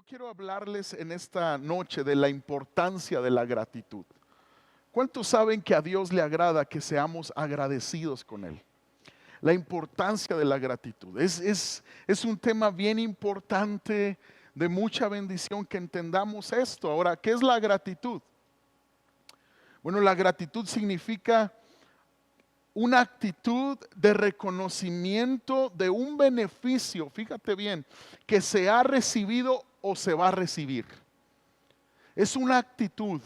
quiero hablarles en esta noche de la importancia de la gratitud. ¿Cuántos saben que a Dios le agrada que seamos agradecidos con Él? La importancia de la gratitud. Es un tema bien importante, de mucha bendición que entendamos esto. Ahora, ¿qué es la gratitud? Bueno, la gratitud significa una actitud de reconocimiento de un beneficio, fíjate bien, que se ha recibido o se va a recibir. Es una actitud.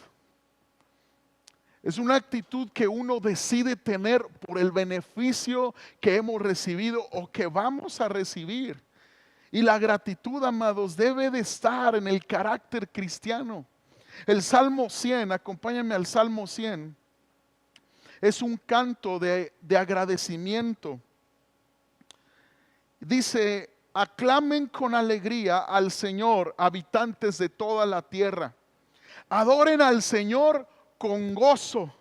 Es una actitud que uno decide tener por el beneficio que hemos recibido o que vamos a recibir. Y la gratitud, amados, debe de estar en el carácter cristiano. El Salmo 100, acompáñame al Salmo 100. Es un canto de agradecimiento. Dice: aclamen con alegría al Señor, habitantes de toda la tierra. Adoren al Señor con gozo.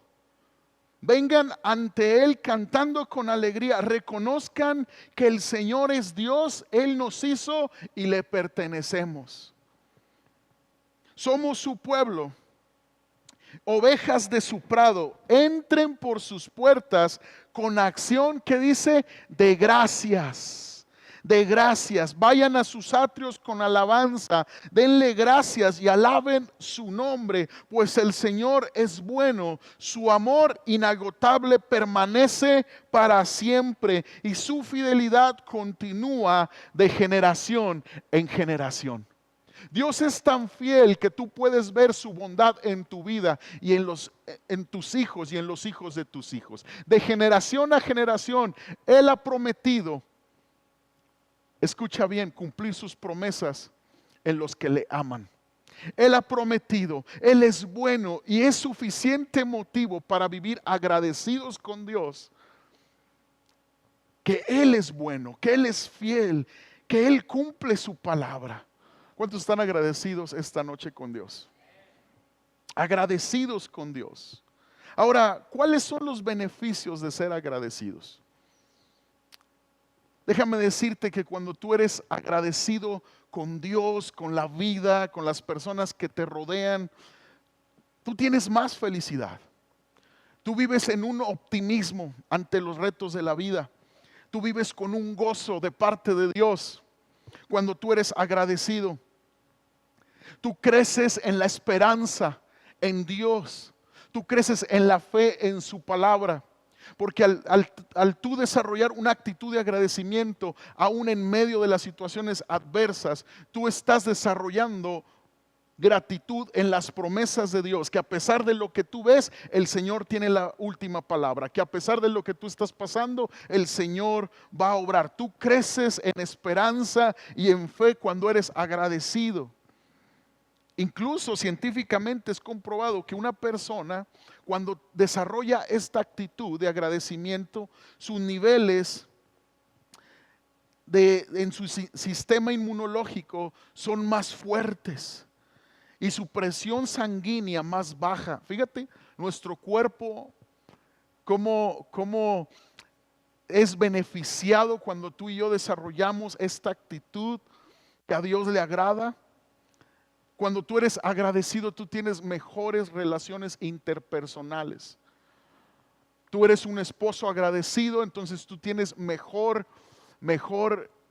Vengan ante Él cantando con alegría. Reconozcan que el Señor es Dios, Él nos hizo y le pertenecemos. Somos su pueblo, ovejas de su prado. Entren por sus puertas con acción que dice de gracias. De gracias, vayan a sus atrios con alabanza, denle gracias y alaben su nombre, pues el Señor es bueno, su amor inagotable permanece para siempre y su fidelidad continúa de generación en generación. Dios es tan fiel que tú puedes ver su bondad en tu vida y en tus hijos y en los hijos de tus hijos. De generación a generación, Él ha prometido, escucha bien, cumplir sus promesas en los que le aman. Él ha prometido, Él es bueno y es suficiente motivo para vivir agradecidos con Dios. Que Él es bueno, que Él es fiel, que Él cumple su palabra. ¿Cuántos están agradecidos esta noche con Dios? Agradecidos con Dios. Ahora, ¿cuáles son los beneficios de ser agradecidos? Déjame decirte que cuando tú eres agradecido con Dios, con la vida, con las personas que te rodean, tú tienes más felicidad. Tú vives en un optimismo ante los retos de la vida. Tú vives con un gozo de parte de Dios cuando tú eres agradecido. Tú creces en la esperanza en Dios. Tú creces en la fe en su palabra. Porque al tú desarrollar una actitud de agradecimiento, aún en medio de las situaciones adversas, tú estás desarrollando gratitud en las promesas de Dios, que a pesar de lo que tú ves, el Señor tiene la última palabra, que a pesar de lo que tú estás pasando, el Señor va a obrar. Tú creces en esperanza y en fe cuando eres agradecido. Incluso científicamente es comprobado que una persona, cuando desarrolla esta actitud de agradecimiento, sus niveles en su sistema inmunológico son más fuertes y su presión sanguínea más baja. Fíjate, nuestro cuerpo, cómo es beneficiado cuando tú y yo desarrollamos esta actitud que a Dios le agrada. Cuando tú eres agradecido, tú tienes mejores relaciones interpersonales. Tú eres un esposo agradecido, entonces tú tienes mejor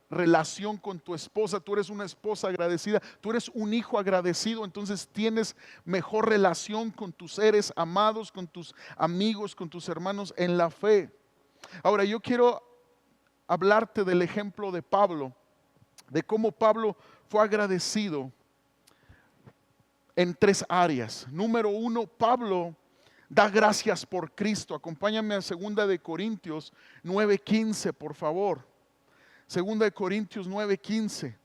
relación con tu esposa. Tú eres una esposa agradecida. Tú eres un hijo agradecido, entonces tienes mejor relación con tus seres amados, con tus amigos, con tus hermanos en la fe. Ahora, yo quiero hablarte del ejemplo de Pablo, de cómo Pablo fue agradecido en tres áreas. Número uno, Pablo da gracias por Cristo. Acompáñame a 2 de Corintios 9:15, por favor. 2 de Corintios 9:15.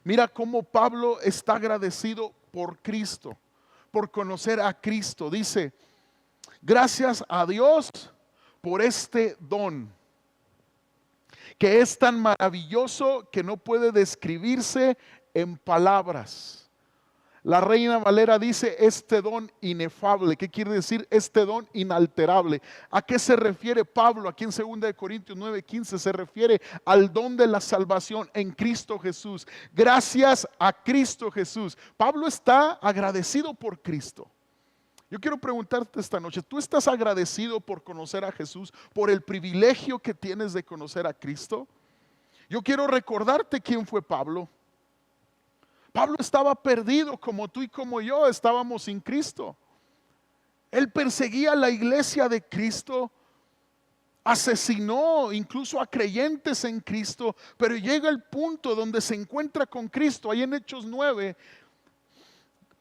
Mira cómo Pablo está agradecido por Cristo, por conocer a Cristo. Dice: gracias a Dios por este don, que es tan maravilloso que no puede describirse en palabras. La Reina Valera dice este don inefable. ¿Qué quiere decir este don inalterable? ¿A qué se refiere Pablo? Aquí en 2 Corintios 9:15 se refiere al don de la salvación en Cristo Jesús. Gracias a Cristo Jesús. Pablo está agradecido por Cristo. Yo quiero preguntarte esta noche, ¿tú estás agradecido por conocer a Jesús, por el privilegio que tienes de conocer a Cristo? Yo quiero recordarte quién fue Pablo. Pablo estaba perdido como tú y como yo estábamos sin Cristo. Él perseguía a la iglesia de Cristo, asesinó incluso a creyentes en Cristo, pero llega el punto donde se encuentra con Cristo, ahí en Hechos 9.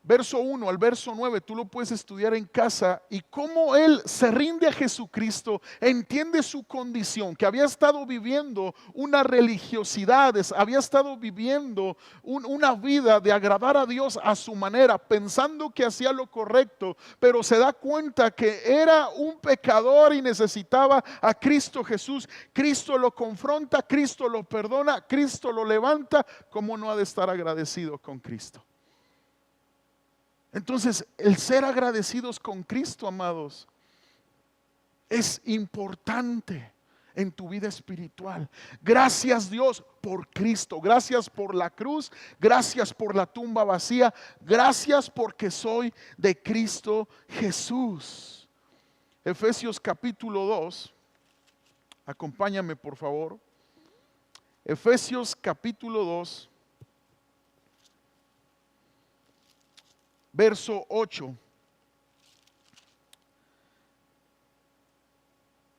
Verso 1 al verso 9, tú lo puedes estudiar en casa, y cómo él se rinde a Jesucristo, entiende su condición, que había estado viviendo una religiosidad, había estado viviendo una vida de agradar a Dios a su manera, pensando que hacía lo correcto, pero se da cuenta que era un pecador y necesitaba a Cristo Jesús. Cristo lo confronta, Cristo lo perdona, Cristo lo levanta. ¿Cómo no ha de estar agradecido con Cristo? Entonces, el ser agradecidos con Cristo, amados, es importante en tu vida espiritual. Gracias, Dios, por Cristo. Gracias por la cruz. Gracias por la tumba vacía. Gracias porque soy de Cristo Jesús. Efesios capítulo 2. Acompáñame, por favor. Efesios capítulo 2. Verso 8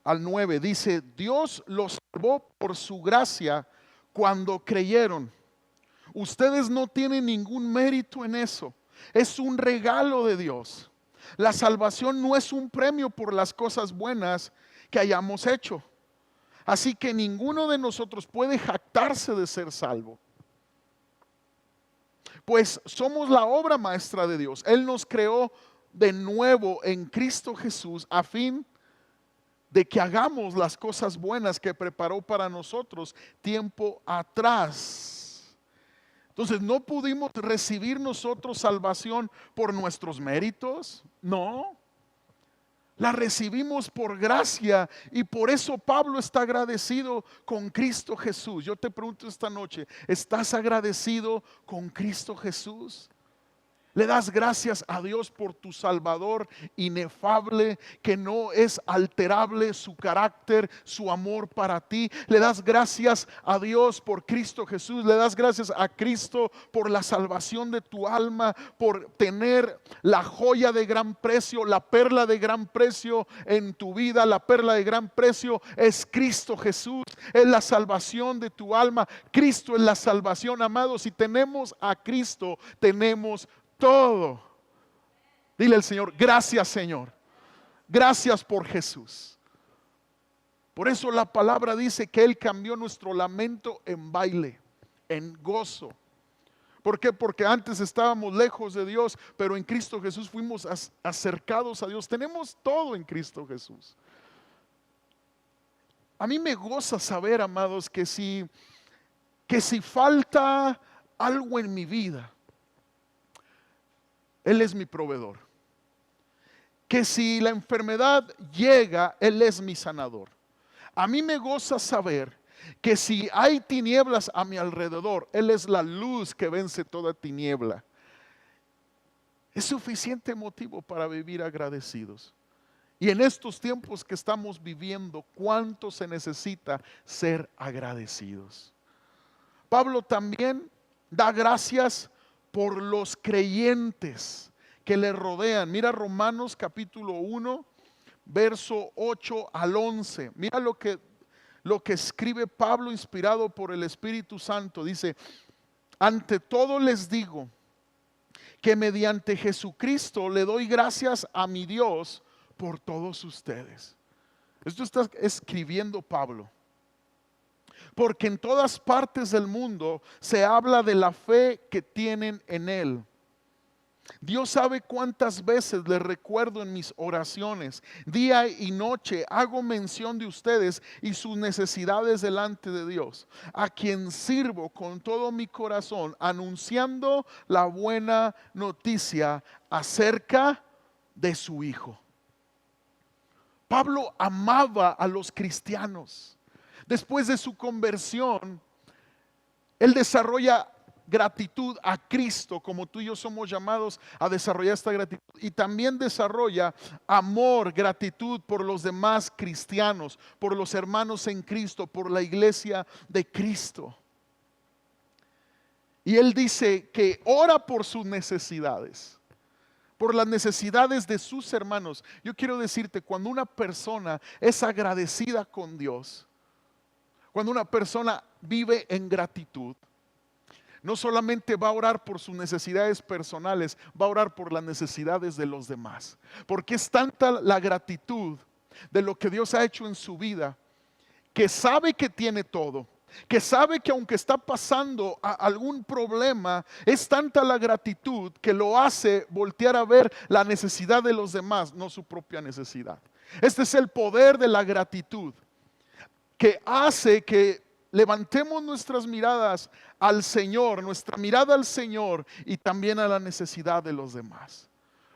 al 9 dice: Dios los salvó por su gracia cuando creyeron. Ustedes no tienen ningún mérito en eso. Es un regalo de Dios. La salvación no es un premio por las cosas buenas que hayamos hecho. Así que ninguno de nosotros puede jactarse de ser salvo. Pues somos la obra maestra de Dios. Él nos creó de nuevo en Cristo Jesús a fin de que hagamos las cosas buenas que preparó para nosotros tiempo atrás. Entonces, ¿no pudimos recibir nosotros salvación por nuestros méritos? No. La recibimos por gracia, y por eso Pablo está agradecido con Cristo Jesús. Yo te pregunto esta noche, ¿estás agradecido con Cristo Jesús? Le das gracias a Dios por tu Salvador inefable, que no es alterable su carácter, su amor para ti. Le das gracias a Dios por Cristo Jesús. Le das gracias a Cristo por la salvación de tu alma, por tener la joya de gran precio, la perla de gran precio en tu vida. La perla de gran precio es Cristo Jesús, es la salvación de tu alma. Cristo es la salvación, amados. Si tenemos a Cristo, tenemos todo. Dile al Señor: gracias, Señor. Gracias por Jesús. Por eso la palabra dice que Él cambió nuestro lamento en baile, en gozo. ¿Por qué? Porque antes estábamos lejos de Dios, pero en Cristo Jesús fuimos acercados a Dios. Tenemos todo en Cristo Jesús. A mí me goza saber, amados, que si falta algo en mi vida, Él es mi proveedor. Que si la enfermedad llega, Él es mi sanador. A mí me goza saber que si hay tinieblas a mi alrededor, Él es la luz que vence toda tiniebla. Es suficiente motivo para vivir agradecidos. Y en estos tiempos que estamos viviendo, ¿cuánto se necesita ser agradecidos? Pablo también da gracias por los creyentes que le rodean. Mira Romanos capítulo 1, verso 8 al 11. Mira lo que escribe Pablo, inspirado por el Espíritu Santo. Dice: ante todo les digo que mediante Jesucristo le doy gracias a mi Dios por todos ustedes. Esto está escribiendo Pablo. Porque en todas partes del mundo se habla de la fe que tienen en Él. Dios sabe cuántas veces les recuerdo en mis oraciones, día y noche, hago mención de ustedes y sus necesidades delante de Dios, a quien sirvo con todo mi corazón, anunciando la buena noticia acerca de su Hijo. Pablo amaba a los cristianos. Después de su conversión, él desarrolla gratitud a Cristo, como tú y yo somos llamados a desarrollar esta gratitud. Y también desarrolla amor, gratitud por los demás cristianos, por los hermanos en Cristo, por la iglesia de Cristo. Y él dice que ora por sus necesidades, por las necesidades de sus hermanos. Yo quiero decirte, cuando una persona es agradecida con Dios, cuando una persona vive en gratitud, no solamente va a orar por sus necesidades personales, va a orar por las necesidades de los demás. Porque es tanta la gratitud de lo que Dios ha hecho en su vida, que sabe que tiene todo, que sabe que aunque está pasando algún problema, es tanta la gratitud que lo hace voltear a ver la necesidad de los demás, no su propia necesidad. Este es el poder de la gratitud, que hace que levantemos nuestras miradas al Señor, nuestra mirada al Señor y también a la necesidad de los demás.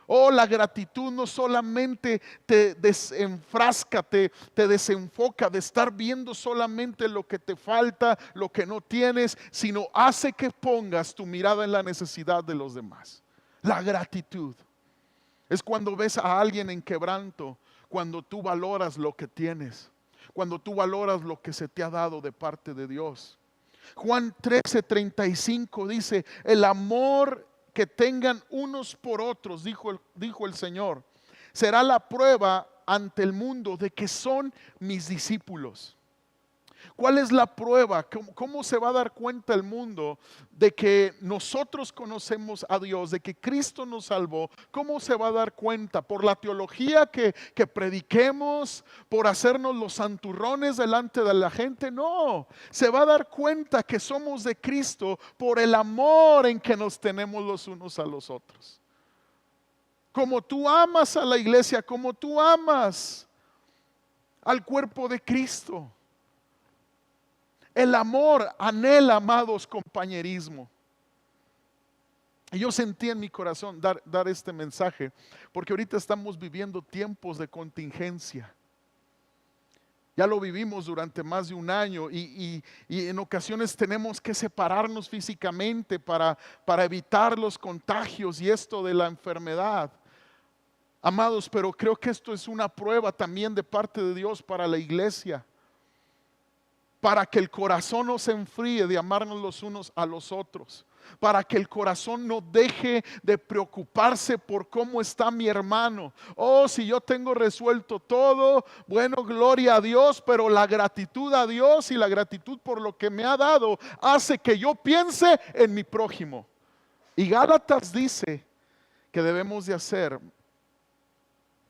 Oh, la gratitud no solamente te desenfrasca, te desenfoca de estar viendo solamente lo que te falta, lo que no tienes, sino hace que pongas tu mirada en la necesidad de los demás. La gratitud es cuando ves a alguien en quebranto, cuando tú valoras lo que tienes, cuando tú valoras lo que se te ha dado de parte de Dios. Juan 13:35 dice: el amor que tengan unos por otros, dijo el Señor, será la prueba ante el mundo de que son mis discípulos. ¿Cuál es la prueba? ¿Cómo se va a dar cuenta el mundo de que nosotros conocemos a Dios, de que Cristo nos salvó? ¿Cómo se va a dar cuenta? ¿Por la teología que prediquemos? ¿Por hacernos los santurrones delante de la gente? No, se va a dar cuenta que somos de Cristo por el amor en que nos tenemos los unos a los otros. Como tú amas a la iglesia, como tú amas al cuerpo de Cristo. El amor anhela, amados, compañerismo. Y yo sentí en mi corazón dar este mensaje, porque ahorita estamos viviendo tiempos de contingencia. Ya lo vivimos durante más de un año y en ocasiones tenemos que separarnos físicamente para evitar los contagios y esto de la enfermedad. Amados, pero creo que esto es una prueba también de parte de Dios para la iglesia, para que el corazón no se enfríe de amarnos los unos a los otros, para que el corazón no deje de preocuparse por cómo está mi hermano. Oh, si yo tengo resuelto todo, bueno, gloria a Dios, pero la gratitud a Dios y la gratitud por lo que me ha dado hace que yo piense en mi prójimo. Y Gálatas dice que debemos de hacer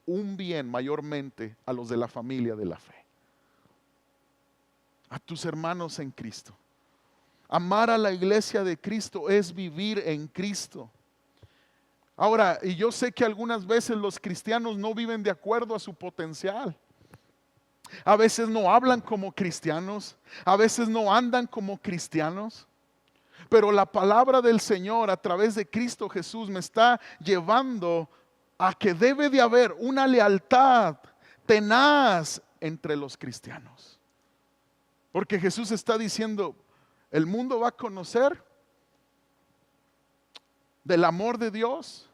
un bien mayormente a los de la familia de la fe, a tus hermanos en Cristo. Amar a la iglesia de Cristo es vivir en Cristo. Ahora, y yo sé que algunas veces los cristianos no viven de acuerdo a su potencial. A veces no hablan como cristianos, a veces no andan como cristianos. Pero la palabra del Señor a través de Cristo Jesús me está llevando a que debe de haber una lealtad tenaz entre los cristianos. Porque Jesús está diciendo, el mundo va a conocer del amor de Dios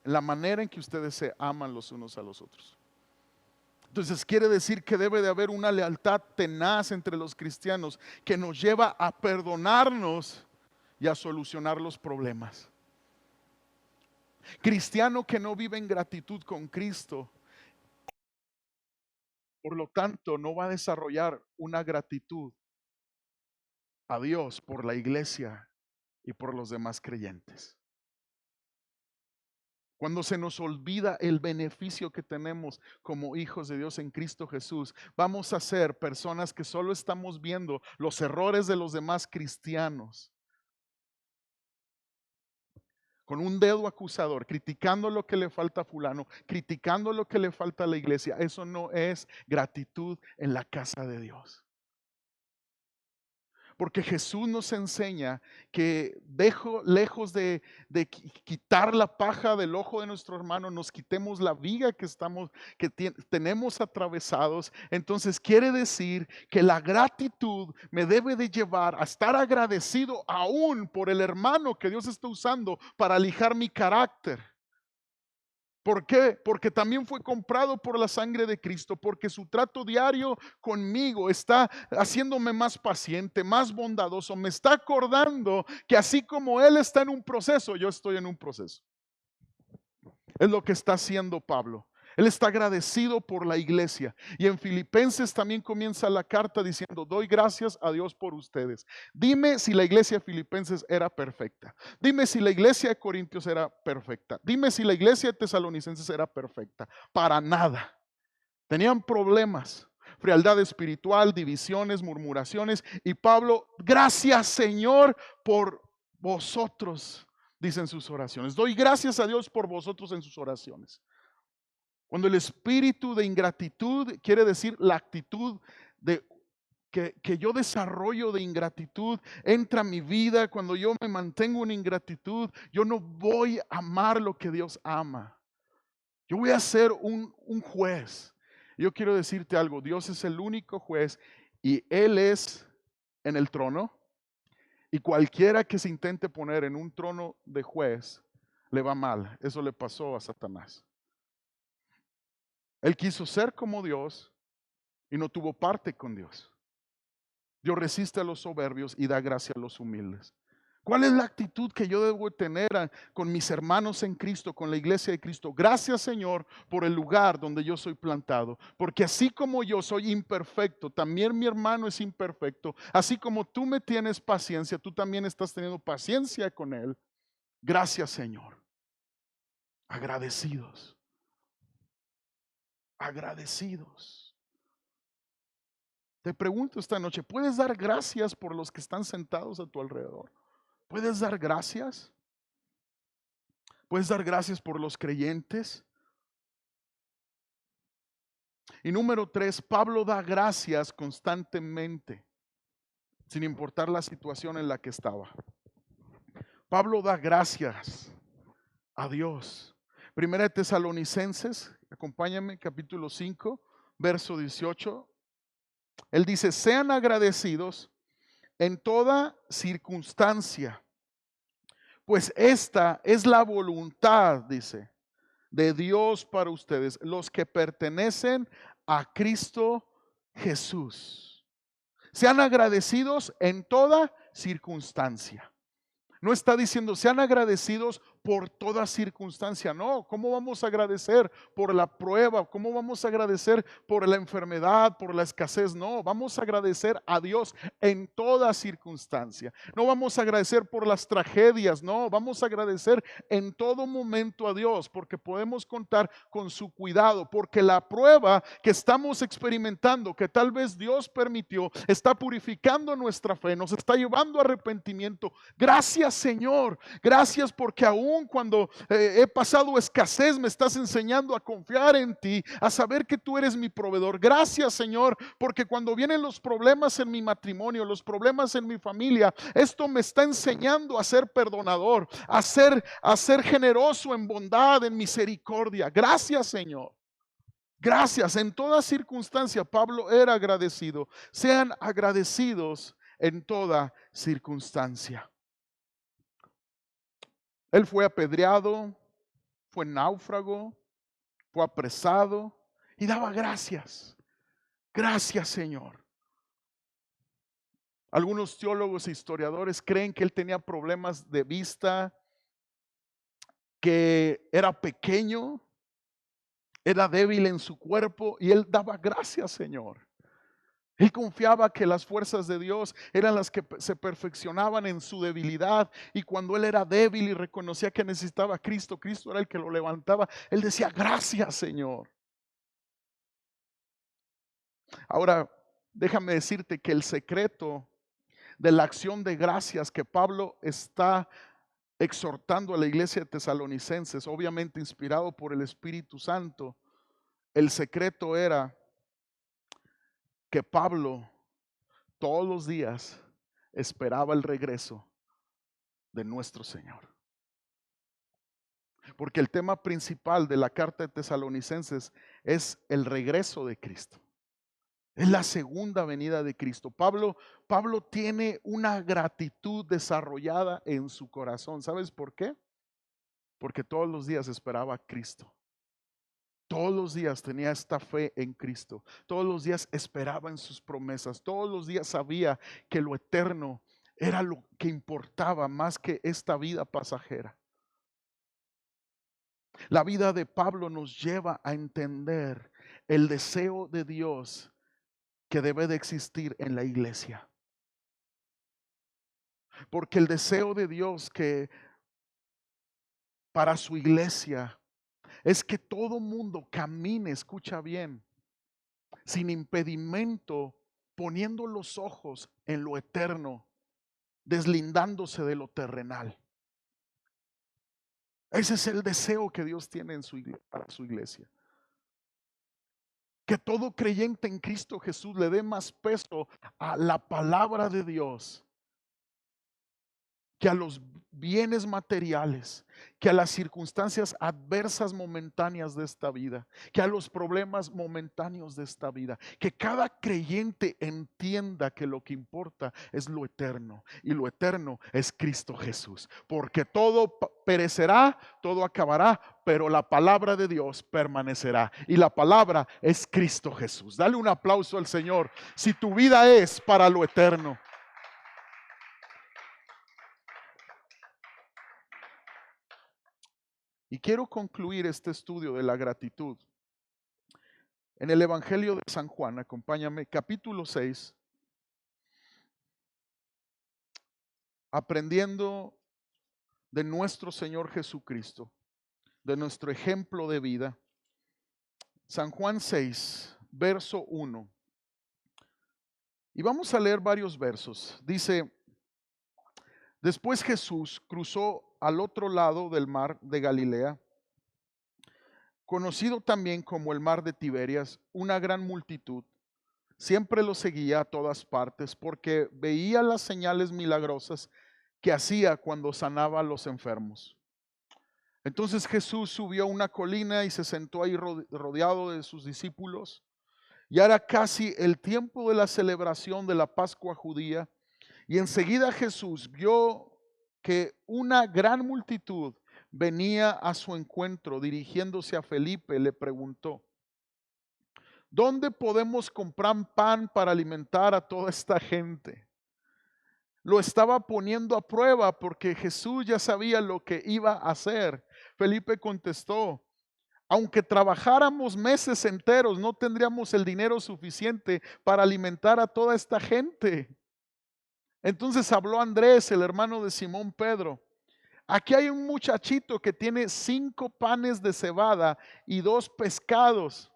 en la manera en que ustedes se aman los unos a los otros. Entonces quiere decir que debe de haber una lealtad tenaz entre los cristianos que nos lleva a perdonarnos y a solucionar los problemas. Cristiano que no vive en gratitud con Cristo, por lo tanto, no va a desarrollar una gratitud a Dios por la iglesia y por los demás creyentes. Cuando se nos olvida el beneficio que tenemos como hijos de Dios en Cristo Jesús, vamos a ser personas que solo estamos viendo los errores de los demás cristianos con un dedo acusador, criticando lo que le falta a fulano, criticando lo que le falta a la iglesia. Eso no es gratitud en la casa de Dios. Porque Jesús nos enseña que lejos de quitar la paja del ojo de nuestro hermano, nos quitemos la viga que tenemos atravesados. Entonces quiere decir que la gratitud me debe de llevar a estar agradecido aún por el hermano que Dios está usando para lijar mi carácter. ¿Por qué? Porque también fue comprado por la sangre de Cristo, porque su trato diario conmigo está haciéndome más paciente, más bondadoso, me está acordando que así como Él está en un proceso, yo estoy en un proceso. Es lo que está haciendo Pablo. Él está agradecido por la iglesia. Y en Filipenses también comienza la carta diciendo: doy gracias a Dios por ustedes. Dime si la iglesia de Filipenses era perfecta. Dime si la iglesia de Corintios era perfecta. Dime si la iglesia de Tesalonicenses era perfecta. Para nada. Tenían problemas, frialdad espiritual, divisiones, murmuraciones. Y Pablo: gracias, Señor, por vosotros, dicen sus oraciones. Doy gracias a Dios por vosotros en sus oraciones. Cuando el espíritu de ingratitud quiere decir la actitud que yo desarrollo de ingratitud entra a mi vida, cuando yo me mantengo en ingratitud, yo no voy a amar lo que Dios ama. Yo voy a ser un juez. Yo quiero decirte algo: Dios es el único juez y Él es en el trono, y cualquiera que se intente poner en un trono de juez le va mal. Eso le pasó a Satanás. Él quiso ser como Dios y no tuvo parte con Dios. Dios resiste a los soberbios y da gracia a los humildes. ¿Cuál es la actitud que yo debo tener con mis hermanos en Cristo, con la iglesia de Cristo? Gracias, Señor, por el lugar donde yo soy plantado. Porque así como yo soy imperfecto, también mi hermano es imperfecto. Así como tú me tienes paciencia, tú también estás teniendo paciencia con él. Gracias, Señor. Agradecidos. Agradecidos. Te pregunto esta noche: ¿puedes dar gracias por los que están sentados a tu alrededor? ¿Puedes dar gracias? ¿Puedes dar gracias por los creyentes? Y número 3, Pablo da gracias constantemente, sin importar la situación en la que estaba. Pablo da gracias a Dios. Primera de Tesalonicenses, acompáñame, capítulo 5, verso 18. Él dice: sean agradecidos en toda circunstancia, pues esta es la voluntad, dice, de Dios para ustedes, los que pertenecen a Cristo Jesús. Sean agradecidos en toda circunstancia. No está diciendo sean agradecidos por toda circunstancia. No, ¿cómo vamos a agradecer por la prueba? ¿Cómo vamos a agradecer por la enfermedad, por la escasez? No, vamos a agradecer a Dios en toda circunstancia. No vamos a agradecer por las tragedias, no, vamos a agradecer en todo momento a Dios, porque podemos contar con su cuidado, porque la prueba que estamos experimentando, que tal vez Dios permitió, está purificando nuestra fe, nos está llevando a arrepentimiento. Gracias, Señor, gracias porque aún cuando he pasado escasez, me estás enseñando a confiar en ti, a saber que tú eres mi proveedor. Gracias, Señor, porque cuando vienen los problemas en mi matrimonio, los problemas en mi familia, esto me está enseñando a ser perdonador, a ser generoso en bondad, en misericordia. Gracias, Señor. Gracias. En toda circunstancia Pablo era agradecido. Sean agradecidos en toda circunstancia. Él fue apedreado, fue náufrago, fue apresado y daba gracias. Gracias, Señor. Algunos teólogos e historiadores creen que él tenía problemas de vista, que era pequeño, era débil en su cuerpo y él daba gracias, Señor. Él confiaba que las fuerzas de Dios eran las que se perfeccionaban en su debilidad, y cuando él era débil y reconocía que necesitaba a Cristo, Cristo era el que lo levantaba. Él decía: gracias, Señor. Ahora, déjame decirte que el secreto de la acción de gracias que Pablo está exhortando a la iglesia de Tesalonicenses, obviamente inspirado por el Espíritu Santo. El secreto era que Pablo todos los días esperaba el regreso de nuestro Señor. Porque el tema principal de la carta de Tesalonicenses es el regreso de Cristo. Es la segunda venida de Cristo. Pablo tiene una gratitud desarrollada en su corazón. ¿Sabes por qué? Porque todos los días esperaba a Cristo. Todos los días tenía esta fe en Cristo. Todos los días esperaba en sus promesas. Todos los días sabía que lo eterno era lo que importaba más que esta vida pasajera. La vida de Pablo nos lleva a entender el deseo de Dios que debe de existir en la iglesia. Porque el deseo de Dios que para su iglesia es que todo mundo camine, escucha bien, sin impedimento, poniendo los ojos en lo eterno, deslindándose de lo terrenal. Ese es el deseo que Dios tiene en para su iglesia. Que todo creyente en Cristo Jesús le dé más peso a la palabra de Dios que a los bienes materiales, que a las circunstancias adversas momentáneas de esta vida, que a los problemas momentáneos de esta vida. Que cada creyente entienda que lo que importa es lo eterno, y lo eterno es Cristo Jesús. Porque todo perecerá, todo acabará, pero la palabra de Dios permanecerá, y la palabra es Cristo Jesús. Dale un aplauso al Señor si tu vida es para lo eterno. Y quiero concluir este estudio de la gratitud en el Evangelio de San Juan. Acompáñame, capítulo 6, aprendiendo de nuestro Señor Jesucristo, de nuestro ejemplo de vida. San Juan 6, verso 1. Y vamos a leer varios versos. Dice: después Jesús cruzó al otro lado del mar de Galilea, conocido también como el mar de Tiberias. Una gran multitud siempre lo seguía a todas partes porque veía las señales milagrosas que hacía cuando sanaba a los enfermos. Entonces Jesús subió a una colina y se sentó ahí rodeado de sus discípulos. Ya era casi el tiempo de la celebración de la Pascua judía, y enseguida Jesús vio que una gran multitud venía a su encuentro. Dirigiéndose a Felipe, le preguntó: ¿dónde podemos comprar pan para alimentar a toda esta gente? Lo estaba poniendo a prueba porque Jesús ya sabía lo que iba a hacer. Felipe contestó: aunque trabajáramos meses enteros, no tendríamos el dinero suficiente para alimentar a toda esta gente. Entonces habló Andrés, el hermano de Simón Pedro: aquí hay un muchachito que tiene 5 panes de cebada y 2 pescados.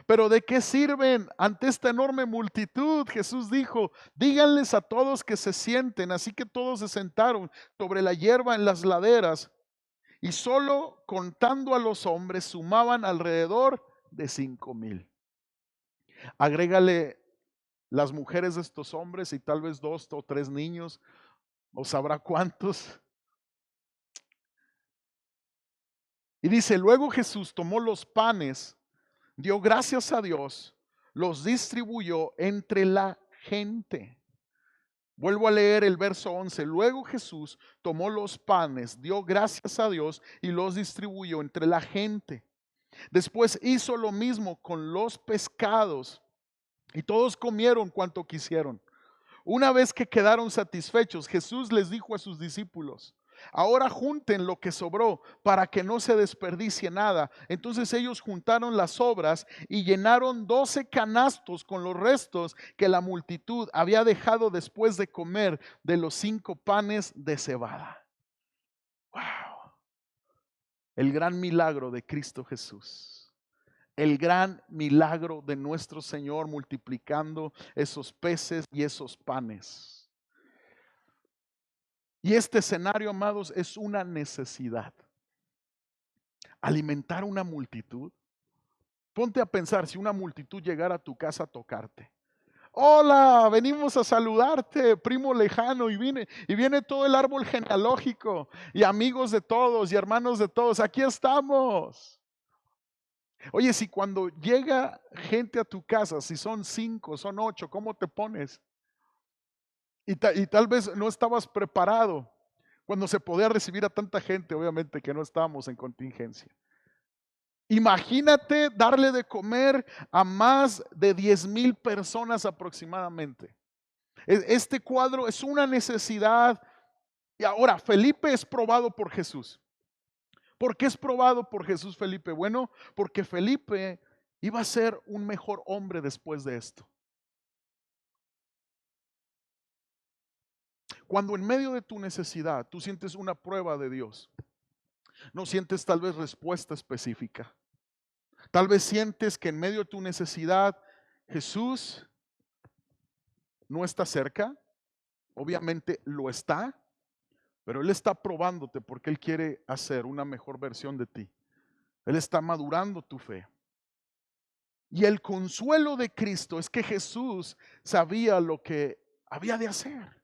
Pero ¿de qué sirven ante esta enorme multitud? Jesús dijo: díganles a todos que se sienten. Así que todos se sentaron sobre la hierba en las laderas, y solo contando a los hombres sumaban alrededor de 5,000. Agrégale las mujeres de estos hombres y tal vez 2 o 3 niños, o sabrá cuántos. Y dice: luego Jesús tomó los panes, dio gracias a Dios, los distribuyó entre la gente. Vuelvo a leer el verso 11. Luego Jesús tomó los panes, dio gracias a Dios y los distribuyó entre la gente. Después hizo lo mismo con los pescados, y todos comieron cuanto quisieron. Una vez que quedaron satisfechos, Jesús les dijo a sus discípulos: ahora junten lo que sobró para que no se desperdicie nada. Entonces ellos juntaron las sobras y llenaron 12 canastos con los restos que la multitud había dejado después de comer de los 5 panes de cebada. Wow. El gran milagro de Cristo Jesús. El gran milagro de nuestro Señor multiplicando esos peces y esos panes. Y este escenario, amados, es una necesidad. Alimentar una multitud. Ponte a pensar si una multitud llegara a tu casa a tocarte. Hola, venimos a saludarte, primo lejano, y viene todo el árbol genealógico, y amigos de todos, y hermanos de todos, aquí estamos. Oye, si cuando llega gente a tu casa, si son 5, son 8, ¿cómo te pones? Y tal vez no estabas preparado cuando se podía recibir a tanta gente, obviamente que no estábamos en contingencia. Imagínate darle de comer a más de 10,000 personas aproximadamente. Este cuadro es una necesidad. Y ahora, Felipe es probado por Jesús. ¿Por qué es probado por Jesús Felipe? Bueno, porque Felipe iba a ser un mejor hombre después de esto. Cuando en medio de tu necesidad tú sientes una prueba de Dios, no sientes tal vez respuesta específica. Tal vez sientes que en medio de tu necesidad Jesús no está cerca. Obviamente lo está, pero Él está probándote porque Él quiere hacer una mejor versión de ti. Él está madurando tu fe. Y el consuelo de Cristo es que Jesús sabía lo que había de hacer.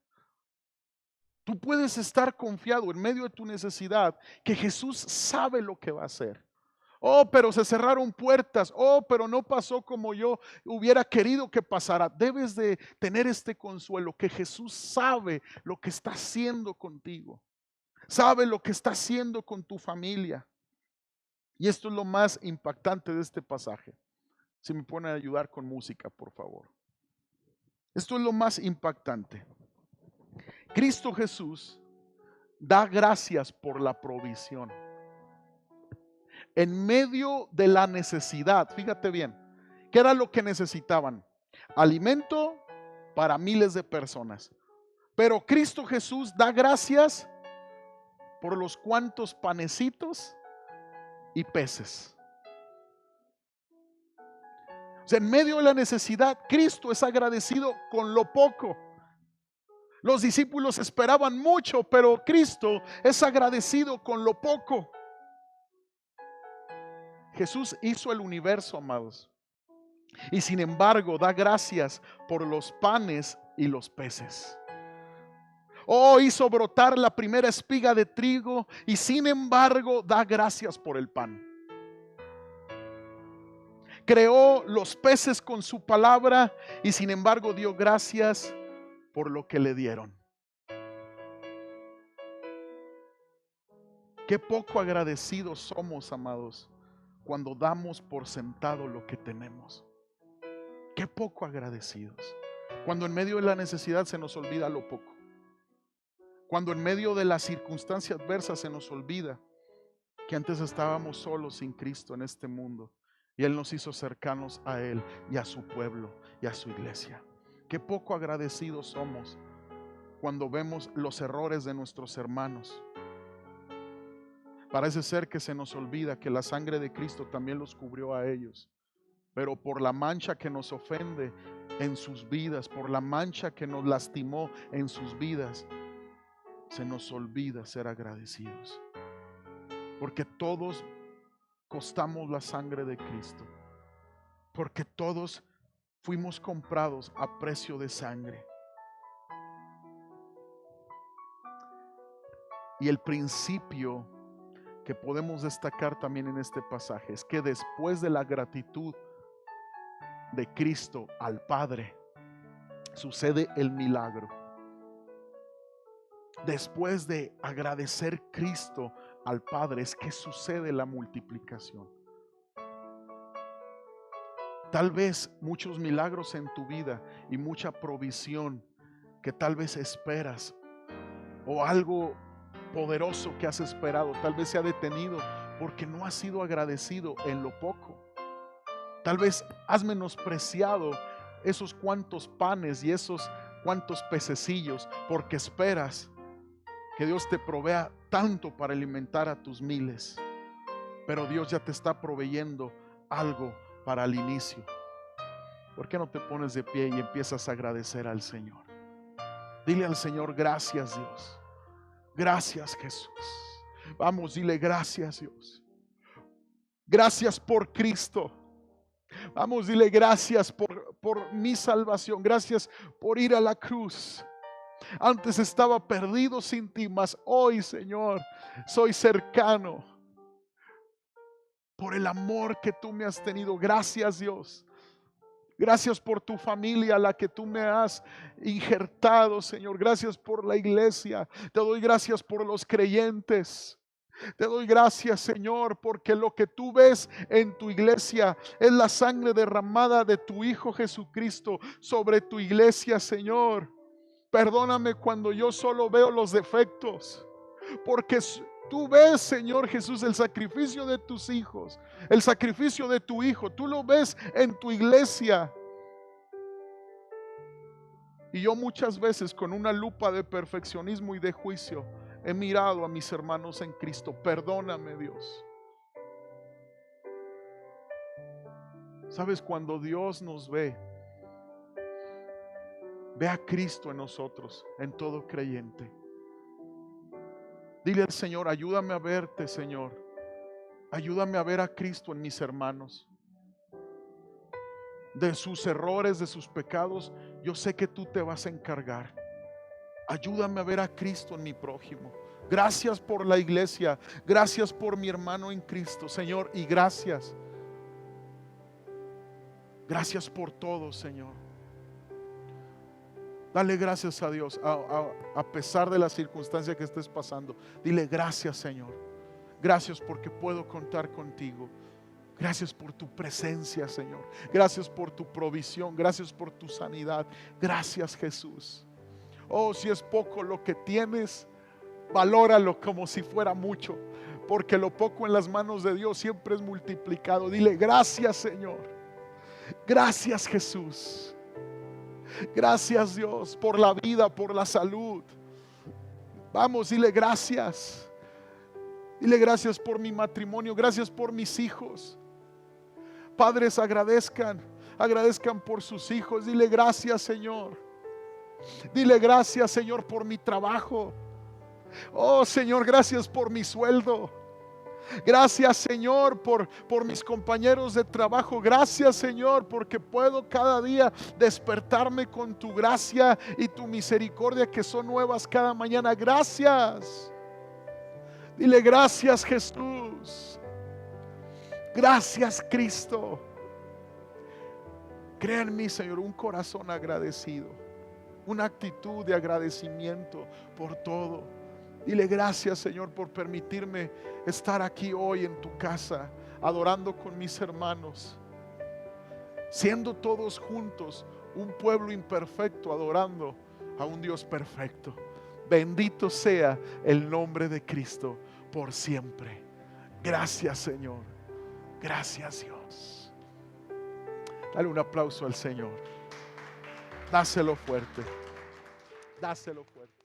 Tú puedes estar confiado en medio de tu necesidad que Jesús sabe lo que va a hacer. Oh, pero se cerraron puertas. Oh, pero no pasó como yo hubiera querido que pasara. Debes de tener este consuelo que Jesús sabe lo que está haciendo contigo. Sabe lo que está haciendo con tu familia. Y esto es lo más impactante de este pasaje. Si me pueden ayudar con música, por favor. Esto es lo más impactante. Cristo Jesús da gracias por la provisión. En medio de la necesidad, fíjate bien, ¿qué era lo que necesitaban? Alimento para miles de personas. Pero Cristo Jesús da gracias por los cuantos panecitos y peces. O sea, en medio de la necesidad, Cristo es agradecido con lo poco. Los discípulos esperaban mucho, pero Cristo es agradecido con lo poco. Jesús hizo el universo, amados, y sin embargo da gracias por los panes y los peces. Oh, hizo brotar la primera espiga de trigo y sin embargo da gracias por el pan. Creó los peces con su palabra y sin embargo dio gracias por lo que le dieron. Qué poco agradecidos somos, amados, cuando damos por sentado lo que tenemos. Qué poco agradecidos. Cuando en medio de la necesidad se nos olvida lo poco. Cuando en medio de la circunstancia adversa se nos olvida que antes estábamos solos sin Cristo en este mundo y Él nos hizo cercanos a Él y a su pueblo y a su iglesia. Qué poco agradecidos somos cuando vemos los errores de nuestros hermanos. Parece ser que se nos olvida que la sangre de Cristo también los cubrió a ellos. Pero por la mancha que nos ofende en sus vidas, por la mancha que nos lastimó en sus vidas, se nos olvida ser agradecidos. Porque todos costamos la sangre de Cristo. Porque todos fuimos comprados a precio de sangre. Y el principio que podemos destacar también en este pasaje es que después de la gratitud de Cristo al Padre, sucede el milagro. Después de agradecer Cristo al Padre es que sucede la multiplicación. Tal vez muchos milagros en tu vida y mucha provisión que tal vez esperas, o algo poderoso que has esperado, tal vez se ha detenido porque no has sido agradecido en lo poco. Tal vez has menospreciado esos cuantos panes y esos cuantos pececillos porque esperas que Dios te provea tanto para alimentar a tus miles. Pero Dios ya te está proveyendo algo para el inicio. ¿Por qué no te pones de pie y empiezas a agradecer al Señor? Dile al Señor: gracias, Dios. Gracias, Jesús. Vamos, dile gracias, Dios. Gracias por Cristo. Vamos, dile gracias por mi salvación. Gracias por ir a la cruz. Antes estaba perdido sin ti, mas hoy, Señor, soy cercano por el amor que tú me has tenido. Gracias, Dios. Gracias por tu familia, a la que tú me has injertado, Señor. Gracias por la iglesia. Te doy gracias por los creyentes. Te doy gracias, Señor, porque lo que tú ves en tu iglesia es la sangre derramada de tu Hijo Jesucristo sobre tu iglesia, Señor. Perdóname cuando yo solo veo los defectos, porque tú ves, Señor Jesús, el sacrificio de tus hijos, el sacrificio de tu Hijo. Tú lo ves en tu iglesia. Y yo muchas veces con una lupa de perfeccionismo y de juicio he mirado a mis hermanos en Cristo. Perdóname, Dios. Sabes, cuando Dios nos ve a Cristo en nosotros, en todo creyente. Dile al Señor, ayúdame a verte, Señor. Ayúdame a ver a Cristo en mis hermanos. De sus errores, de sus pecados, yo sé que tú te vas a encargar. Ayúdame a ver a Cristo en mi prójimo. Gracias por la iglesia. Gracias por mi hermano en Cristo, Señor. Y gracias. Gracias por todo, Señor. Dale gracias a Dios a pesar de la circunstancia que estés pasando. Dile gracias, Señor. Gracias porque puedo contar contigo. Gracias por tu presencia, Señor. Gracias por tu provisión. Gracias por tu sanidad. Gracias, Jesús. Oh, si es poco lo que tienes, valóralo como si fuera mucho, porque lo poco en las manos de Dios siempre es multiplicado. Dile gracias, Señor. Gracias, Jesús. Gracias, Dios, por la vida, por la salud. Vamos, dile gracias. Dile gracias por mi matrimonio. Gracias por mis hijos. Padres, agradezcan por sus hijos. Dile gracias, Señor. Dile gracias, Señor, por mi trabajo. Oh, Señor, gracias por mi sueldo. Gracias, Señor, por mis compañeros de trabajo. Gracias, Señor, porque puedo cada día despertarme con tu gracia y tu misericordia, que son nuevas cada mañana. Gracias. Dile gracias, Jesús. Gracias, Cristo. Crea en mí, Señor, un corazón agradecido, una actitud de agradecimiento por todo. Dile gracias, Señor, por permitirme estar aquí hoy en tu casa, adorando con mis hermanos, siendo todos juntos un pueblo imperfecto, adorando a un Dios perfecto. Bendito sea el nombre de Cristo por siempre. Gracias, Señor. Gracias, Dios. Dale un aplauso al Señor. Dáselo fuerte. Dáselo fuerte.